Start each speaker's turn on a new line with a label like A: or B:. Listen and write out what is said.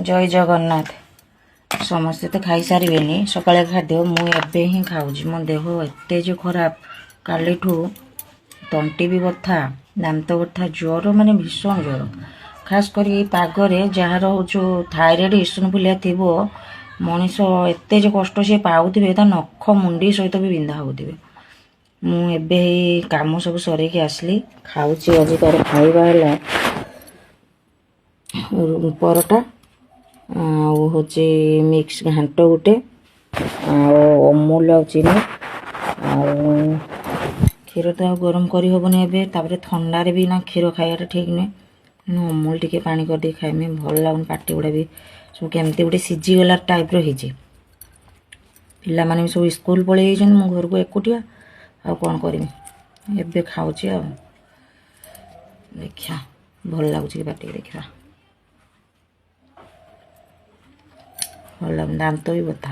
A: जय जगन्नाथ समस्ते तो खाई सारे सकाଳେ खाद्य मुझे ही खाऊँ मो देह एत जो खराब काली तंटी भी बथा दांत बथा ज्वर माने भीषण ज्वर खास कर पागरे जार जो थायराइड इसनफुलिया थी मनीष एत जो कष्ट सी पाऊे नख मुंडी सहित भी बिंधा होते मुझे कम सब सरक आसली खाऊँ आज तार खाଇବା है परटा हूँ मिक्स घाट गोटे अमूल आ चीनी क्षीर तो गरम करहबनी एवं थंडारे भी ना क्षीर खाइबा ठीक नुहे अमूल टी पानी कर दे खाइमी भल लगुन पाटी गुड़ा भी सब केमती गोटे सीझीगला टाइप रही पिला सब स्कूल पलि मो घर को एकुटिया आ कौन करमी एबे खाऊँ देखिया भल लगुच पाटी देखा भल दांत भी बता।